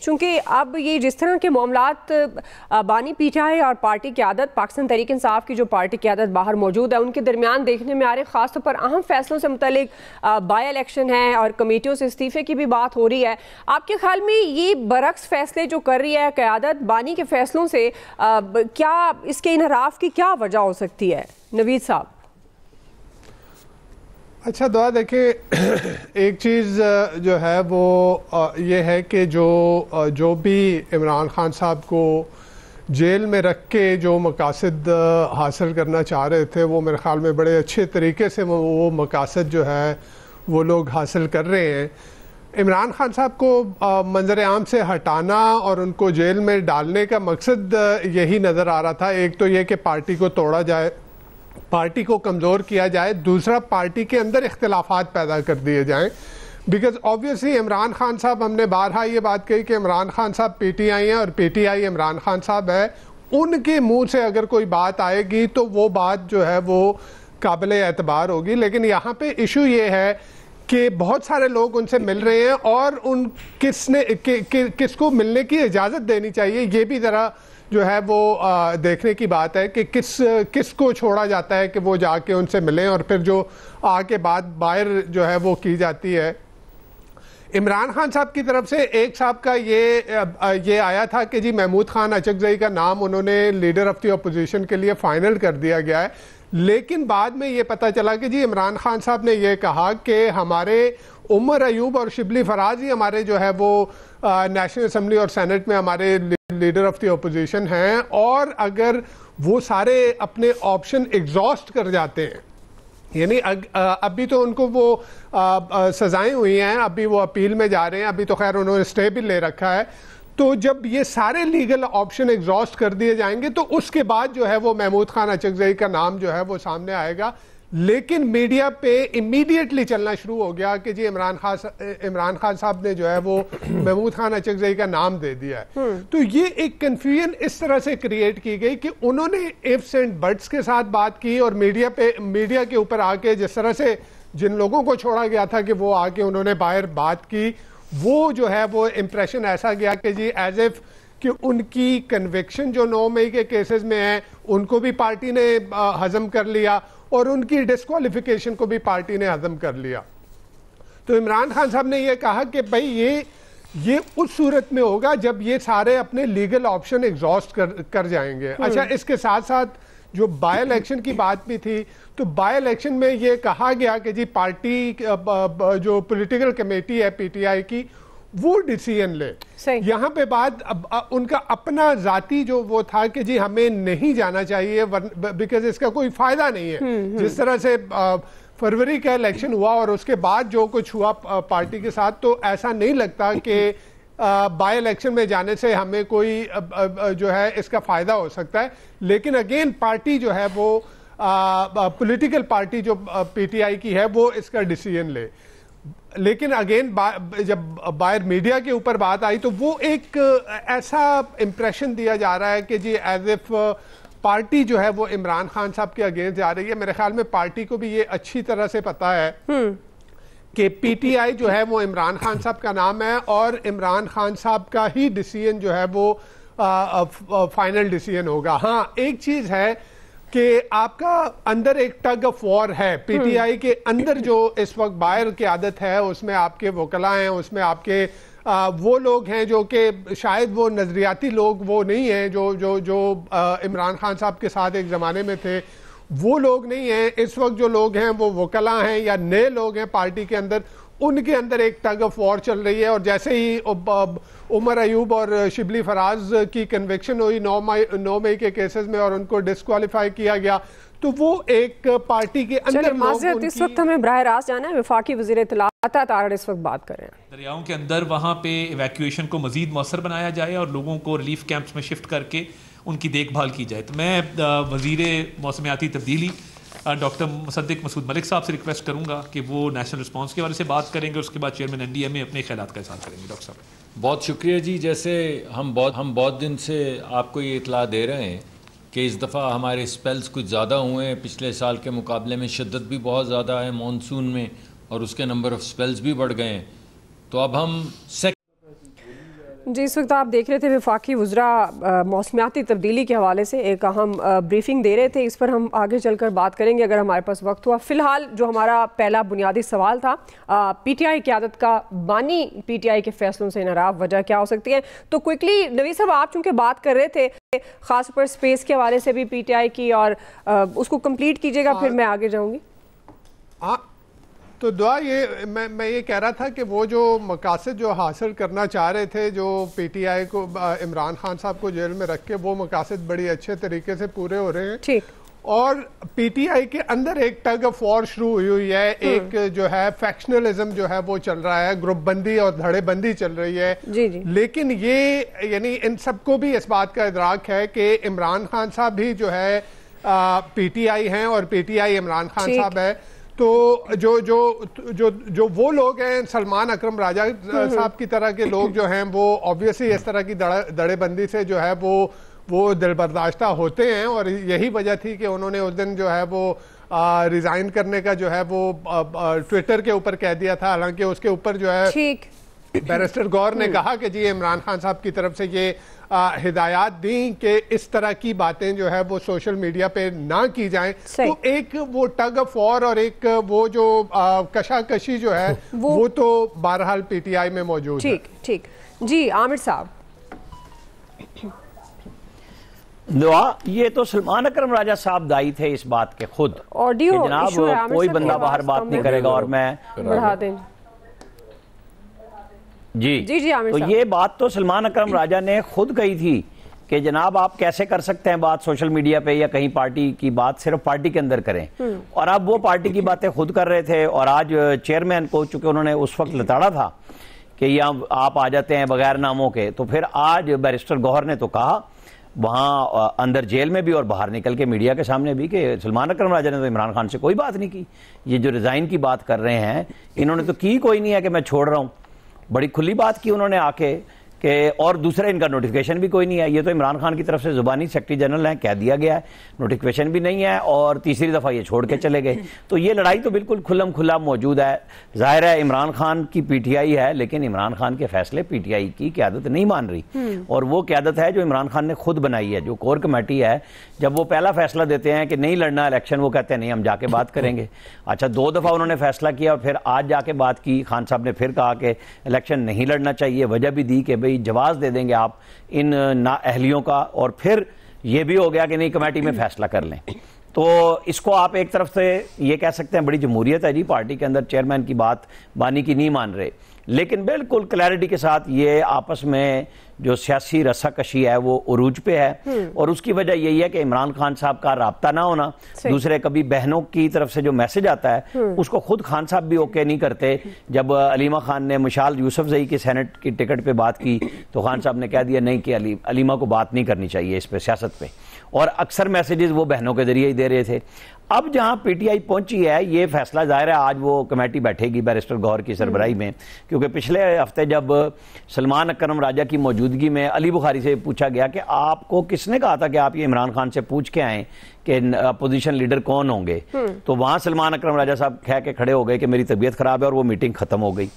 चूँकि अब ये जिस तरह के मामलात बानी पीटीआई और पार्टी क़यादत पाकिस्तान तहरीक इंसाफ की जो पार्टी क़यादत बाहर मौजूद है उनके दरमियान देखने में आ रहे, ख़ासतौर पर अहम फैसलों से मुतल्लिक बाई इलेक्शन है और कमेटियों से इस्तीफ़े की भी बात हो रही है। आपके ख्याल में ये बरक्स फैसले जो कर रही है क़यादत बानी के फैसलों से, क्या इसके इनहराफ की क्या वजह हो सकती है नवीद साहब? अच्छा दुआ देखिए, एक चीज़ जो है वो ये है कि जो भी इमरान खान साहब को जेल में रख के जो मकासद हासिल करना चाह रहे थे वो मेरे ख़्याल में बड़े अच्छे तरीके से वो मकासद जो है वो लोग हासिल कर रहे हैं। इमरान खान साहब को मंजर आम से हटाना और उनको जेल में डालने का मकसद यही नज़र आ रहा था। एक तो ये कि पार्टी को तोड़ा जाए, पार्टी को कमज़ोर किया जाए, दूसरा पार्टी के अंदर इख्तिलाफात पैदा कर दिए जाएं। बिकॉज ऑब्वियसली इमरान खान साहब, हमने बारहा ये बात कही कि इमरान खान साहब पीटीआई हैं और पीटीआई इमरान खान साहब है। उनके मुंह से अगर कोई बात आएगी तो वो बात जो है वो काबिल एतबार होगी। लेकिन यहाँ पे इशू ये है कि बहुत सारे लोग उनसे मिल रहे हैं और उन किसको मिलने की इजाज़त देनी चाहिए ये भी ज़रा जो है वो देखने की बात है कि किसको छोड़ा जाता है कि वो जाके उनसे मिलें और फिर जो आके बात बाहर जो है वो की जाती है। इमरान खान साहब की तरफ से एक साहब का ये आया था कि जी महमूद खान अचकजई का नाम उन्होंने लीडर ऑफ द अपोजिशन के लिए फाइनल कर दिया गया है। लेकिन बाद में ये पता चला कि जी इमरान खान साहब ने ये कहा कि हमारे उमर अयूब और शिबली फराज ही हमारे जो है वो नेशनल असम्बली और सेनेट में हमारे लीडर ऑफ द अपोजिशन हैं, और अगर वो सारे अपने ऑप्शन एग्जॉस्ट कर जाते हैं, यानी अभी तो उनको वो सजाएं हुई हैं, अभी वो अपील में जा रहे हैं, अभी तो खैर उन्होंने स्टे भी ले रखा है, तो जब ये सारे लीगल ऑप्शन एग्जॉस्ट कर दिए जाएंगे तो उसके बाद जो है वो महमूद खान अचकजई का नाम जो है वो सामने आएगा। लेकिन मीडिया पे इमीडिएटली चलना शुरू हो गया कि जी इमरान खान साहब ने जो है वो महमूद खान अचकजई का नाम दे दिया है। तो ये एक कंफ्यूजन इस तरह से क्रिएट की गई कि उन्होंने इफ्स एंड बट्स के साथ बात की और मीडिया के ऊपर आके जिस तरह से जिन लोगों को छोड़ा गया था कि वो आके उन्होंने बाहर बात की, वो जो है वो इम्प्रेशन ऐसा गया कि जी एज इफ कि उनकी कन्विक्शन जो 9 मई के केसेस में है उनको भी पार्टी ने हजम कर लिया और उनकी डिस्क्वालिफिकेशन को भी पार्टी ने हजम कर लिया। तो इमरान खान साहब ने यह कहा कि भाई ये उस सूरत में होगा जब ये सारे अपने लीगल ऑप्शन एग्जॉस्ट कर जाएंगे। अच्छा, इसके साथ साथ जो बाय इलेक्शन की बात भी थी, तो बाय इलेक्शन में ये कहा गया कि जी पार्टी जो पॉलिटिकल कमेटी है पीटीआई की वो डिसीजन ले। यहाँ पे बात उनका अपना जाती जो वो था कि जी हमें नहीं जाना चाहिए बिकॉज इसका कोई फायदा नहीं है। जिस तरह से फरवरी का इलेक्शन हुआ और उसके बाद जो कुछ हुआ पार्टी के साथ, तो ऐसा नहीं लगता कि बाय इलेक्शन में जाने से हमें कोई जो है इसका फायदा हो सकता है। लेकिन अगेन पार्टी जो है वो पॉलिटिकल पार्टी जो पीटीआई की है वो इसका डिसीजन ले। लेकिन अगेन जब बाहर मीडिया के ऊपर बात आई तो वो एक ऐसा इंप्रेशन दिया जा रहा है कि जी एज इफ पार्टी जो है वो इमरान खान साहब के अगेंस्ट जा रही है। मेरे ख्याल में पार्टी को भी ये अच्छी तरह से पता है कि पीटीआई जो है वो इमरान खान साहब का नाम है और इमरान खान साहब का ही डिसीजन जो है वो फाइनल डिसीजन होगा। हाँ, एक चीज है कि आपका अंदर एक टग ऑफ वॉर है पीटीआई के अंदर, जो इस वक्त बाहर की आदत है उसमें आपके वकला हैं, उसमें आपके वो लोग हैं जो कि शायद वो नजरियाती लोग वो नहीं हैं जो इमरान खान साहब के साथ एक ज़माने में थे, वो लोग नहीं हैं। इस वक्त जो लोग हैं वो वकला हैं या नए लोग हैं पार्टी के अंदर, उनके अंदर एक टग ऑफ वॉर चल रही है। और जैसे ही उमर अयूब और शिबली फराज की कन्विक्शन हुई 9 मई के केसेस में और उनको डिस्क्वालीफाई किया गया, तो वो एक पार्टी के अंदर लोग इस वक्त हमें बराह रास्त जाना है। वफाकी वज़ीर इत्तलाआत तारड़ इस वक्त बात कर रहे हैं। दरियाओं के अंदर वहाँ पे इवैक्यूएशन को मजीद मौसर बनाया जाए और लोगों को रिलीफ कैंप्स में शिफ्ट करके उनकी देखभाल की जाए। तो मैं वज़ीर मौसमियाती तब्दीली डॉक्टर मुसद्दिक मसूद मलिक साहब से रिक्वेस्ट करूंगा कि वो नेशनल रिस्पांस के बारे से बात करेंगे, उसके बाद चेयरमैन एनडीएमए अपने ख्यालात का इज़हार करेंगे। डॉक्टर साहब बहुत शुक्रिया जी। जैसे हम बहुत दिन से आपको ये इतला दे रहे हैं कि इस दफ़ा हमारे स्पेल्स कुछ ज़्यादा हुए हैं, पिछले साल के मुकाबले में शिद्दत भी बहुत ज़्यादा है मानसून में और उसके नंबर ऑफ़ स्पेल्स भी बढ़ गए हैं। तो अब हम जी, इस वक्त आप देख रहे थे वफाकी वज़रा मौसमियाती तब्दीली के हवाले से एक अहम ब्रीफिंग दे रहे थे। इस पर हम आगे चलकर बात करेंगे अगर हमारे पास वक्त हुआ। फ़िलहाल जो हमारा पहला बुनियादी सवाल था, PTI क़यादत का बानी PTI के फैसलों से नाराज़ वजह क्या हो सकती है। तो क्विकली नवीद साहब, आप चूँकि बात कर रहे थे ख़ास तौर पर स्पेस के हवाले से भी PTI की, और उसको कम्प्लीट कीजिएगा फिर मैं आगे जाऊँगी। तो दुआ ये मैं ये कह रहा था कि वो जो मकासद जो हासिल करना चाह रहे थे, जो PTI को इमरान खान साहब को जेल में रख के, वो मकासद बड़ी अच्छे तरीके से पूरे हो रहे हैं। ठीक। और PTI के अंदर एक टग ऑफ वॉर शुरू हुई है, एक जो है फैक्शनलिज्म जो है वो चल रहा है, ग्रुप बंदी और धड़ेबंदी चल रही है। जी जी। लेकिन ये यानी इन सबको भी इस बात का इदराक है कि इमरान खान साहब भी जो है PTI हैं और PTI इमरान खान साहब है। तो जो जो जो जो वो लोग हैं, सलमान अकरम राजा साहब की तरह के लोग जो हैं, वो ऑब्वियसली इस तरह की दड़ेबंदी से जो है वो दिलबर्दाश्ता होते हैं। और यही वजह थी कि उन्होंने उस दिन जो है वो रिजाइन करने का जो है वो ट्विटर के ऊपर कह दिया था। हालांकि उसके ऊपर जो है बैरिस्टर गौर ने कहा कि जी इमरान खान साहब की तरफ से ये हिदायत दी कि इस तरह की बातें जो है वो सोशल मीडिया पे ना की जाएं। तो एक वो टग ऑफ वॉर और एक वो जो कशाकशी जो है वो तो बहरहाल PTI में मौजूद है। ठीक जी। आमिर साहब, दुआ, ये तो सलमान अकरम राजा साहब दाई थे इस बात के खुद। ऑडियो जनाब कोई बंदा बाहर बात नहीं करेगा और मैं बढ़ा दें। जी जी जी। तो ये बात तो सलमान अकरम राजा ने खुद कही थी कि जनाब आप कैसे कर सकते हैं बात सोशल मीडिया पे या कहीं पार्टी की बात सिर्फ पार्टी के अंदर करें। और अब वो पार्टी की बातें खुद कर रहे थे। और आज चेयरमैन को चूंकि उन्होंने उस वक्त लताड़ा था कि यहाँ आप आ जाते हैं बगैर नामों के, तो फिर आज बैरिस्टर गौहर ने तो कहा वहाँ अंदर जेल में भी और बाहर निकल के मीडिया के सामने भी कि सलमान अकरम राजा ने तो इमरान खान से कोई बात नहीं की। ये जो रिजाइन की बात कर रहे हैं इन्होंने तो की कोई नहीं है कि मैं छोड़ रहा हूँ। बड़ी खुली बात की उन्होंने आके कि और दूसरा इनका नोटिफिकेशन भी कोई नहीं है। ये तो इमरान खान की तरफ से जुबानी सेक्रेटरी जनरल हैं, कह दिया गया है, नोटिफिकेशन भी नहीं है और तीसरी दफ़ा ये छोड़ के चले गए। तो ये लड़ाई तो बिल्कुल खुल्लम खुल्ला मौजूद है। जाहिर है इमरान खान की PTI है, लेकिन इमरान खान के फैसले PTI की क़यादत नहीं मान रही। और वो क़यादत है जो इमरान खान ने खुद बनाई है। जो कोर कमेटी है, जब वो पहला फैसला देते हैं कि नहीं लड़ना इलेक्शन, वो कहते हैं नहीं हम जाके बात करेंगे। अच्छा, 2 दफ़ा उन्होंने फैसला किया और फिर आज जाके बात की। खान साहब ने फिर कहा कि इलेक्शन नहीं लड़ना चाहिए, वजह भी दी कि भाई जवाब दे देंगे आप इन नाअहलियों का। और फिर ये भी हो गया कि नहीं कमेटी में फैसला कर लें। तो इसको आप एक तरफ से ये कह सकते हैं बड़ी जमहूरियत है जी, पार्टी के अंदर चेयरमैन की बात बानी की नहीं मान रहे, लेकिन बिल्कुल क्लैरिटी के साथ ये आपस में जो सियासी रस्साकशी है वो उरूज पे है। और उसकी वजह यही है कि इमरान खान साहब का राब्ता ना होना, दूसरे कभी बहनों की तरफ से जो मैसेज आता है उसको खुद खान साहब भी ओके नहीं करते। जब अलीमा खान ने मुशाल यूसुफजई की सेनेट की टिकट पे बात की तो खान साहब ने कह दिया नहीं कि अलीमा को बात नहीं करनी चाहिए इस पे, सियासत पे। और अक्सर मैसेजेस वो बहनों के जरिए ही दे रहे थे। अब जहां PTI पहुंची है, ये फैसला जाहिर है आज वो कमेटी बैठेगी बैरिस्टर गौहर की सरबराही में, क्योंकि पिछले हफ्ते जब सलमान अकरम राजा की मौजूदगी में अली बुखारी से पूछा गया कि आपको किसने कहा था कि आप ये इमरान खान से पूछ के आए कि अपोजिशन लीडर कौन होंगे, तो वहां सलमान अकरम राजा साहब कह के खड़े हो गए कि मेरी तबीयत खराब है और वो मीटिंग खत्म हो गई।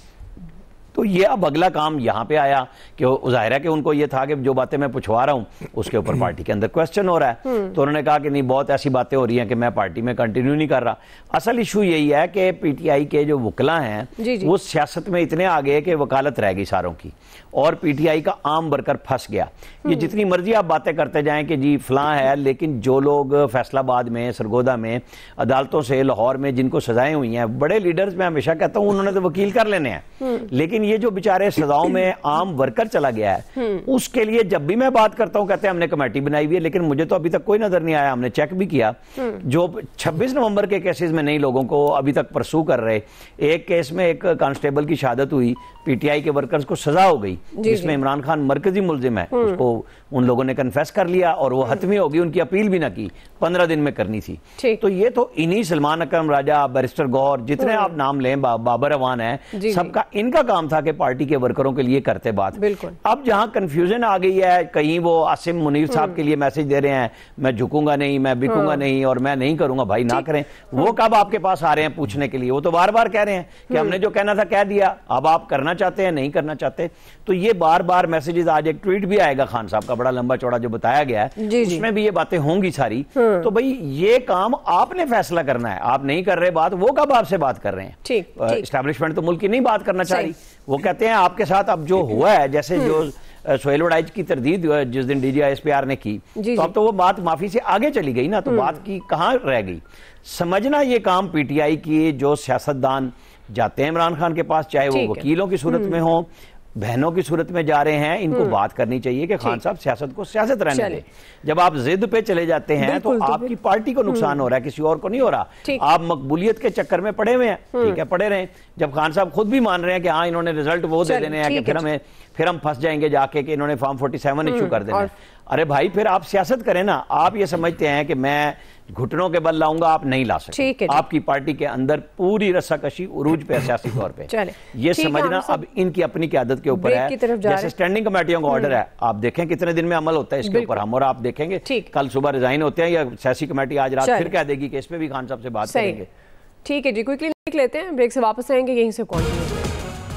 तो ये अब अगला काम यहाँ पे आया कि ज़ाहिर है कि उनको ये था कि जो बातें मैं पूछवा रहा हूँ उसके ऊपर पार्टी के अंदर क्वेश्चन हो रहा है। तो उन्होंने कहा कि नहीं, बहुत ऐसी बातें हो रही हैं कि मैं पार्टी में कंटिन्यू नहीं कर रहा। असल इशू यही है कि PTI के जो वकला हैं वो सियासत में इतने आ गए कि वकालत रह गई सारों की, और PTI का आम वर्कर फंस गया। ये जितनी मर्जी आप बातें करते जाएं कि जी फलां है, लेकिन जो लोग फैसलाबाद में, सरगोदा में, अदालतों से, लाहौर में जिनको सजाएं हुई हैं, बड़े लीडर्स मैं हमेशा कहता हूँ उन्होंने तो वकील कर लेने हैं, लेकिन ये जो बेचारे सजाओं में आम वर्कर चला गया है उसके लिए जब भी मैं बात करता हूं कहते हैं हमने कमेटी बनाई हुई है, लेकिन मुझे तो अभी तक कोई नजर नहीं आया। हमने चेक भी किया, जो 26 नवंबर के केसेस में नई लोगों को अभी तक परसू कर रहे। एक केस में एक कांस्टेबल की शहादत हुई, PTI के वर्कर्स को सजा हो गई, जिसमें इमरान खान मरकजी मुलजिम है, उसको उन लोगों ने कन्फेस कर लिया और वो हतमी हो गई, उनकी अपील भी ना की, 15 दिन में करनी थी। तो ये तो इन्हीं सलमान अकरम राजा, बैरिस्टर गौर, जितने आप नाम लें, बाबर अवान है, सबका इनका काम था था कि पार्टी के वर्करों के लिए करते बात। बिल्कुल। अब जहां कंफ्यूजन आ गई है, कहीं वो आसिम मुनीर साहब के लिए मैसेज दे रहे हैं मैं झुकूंगा नहीं, मैं बिकूंगा नहीं और मैं नहीं करूंगा, भाई ना करें। वो कब आपके पास आ रहे हैं पूछने के लिए? वो तो बार बार कह रहे हैं कि हमने जो कहना था कह दिया, अब आप करना चाहते हैं नहीं करना चाहते। तो ये बार बार मैसेजेस, आज एक ट्वीट भी आएगा खान साहब का बड़ा लंबा चौड़ा जो बताया गया है, उसमें भी ये बातें होंगी सारी। तो भाई ये काम आपने फैसला करना है, आप नहीं कर रहे बात, वो कब आपसे बात कर रहे हैं? एस्टैब्लिशमेंट तो मुल्क की नहीं बात करना चाह रही। वो कहते हैं आपके साथ अब जो हुआ है, जैसे जो सोहेल वड़ाइच की तरदीद जिस दिन DGISPR ने की, तो अब तो वो बात माफी से आगे चली गई ना, तो बात की कहां रह गई? समझना ये काम PTI की जो सियासतदान जाते हैं इमरान खान के पास, चाहे वो वकीलों की सूरत में हो, बहनों की सूरत में जा रहे हैं, इनको बात करनी चाहिए कि खान साहब सियासत को सियासत रहने दें। जब आप जिद पे चले जाते हैं तो आपकी पार्टी को नुकसान हो रहा है, किसी और को नहीं हो रहा। आप मकबूलियत के चक्कर में पड़े हुए हैं, ठीक है पड़े रहे। जब खान साहब खुद भी मान रहे हैं कि हाँ इन्होंने रिजल्ट वो दे देने हैं कि फिर हम फंस जाएंगे जाके कि इन्होंने फॉर्म 47 इशू कर देना, अरे भाई फिर आप सियासत करें ना। आप ये समझते हैं कि मैं घुटनों के बल लाऊंगा, आप नहीं ला सकते। आपकी पार्टी के अंदर पूरी रस्साकशी उरूज पे सियासी तौर पे, ये समझना अब इनकी अपनी क़यादत के ऊपर है। जैसे स्टैंडिंग कमेटियों का ऑर्डर है, आप देखें कितने दिन में अमल होता है इसके ऊपर, हम और आप देखेंगे। कल सुबह रिजाइन होते हैं या सियासी कमेटी आज रात फिर कह देगी कि इस पे भी खान साहब से बात करेंगे। ठीक है जी, क्विकली लिख लेते हैं, ब्रेक से वापस आएंगे, यहीं से कॉल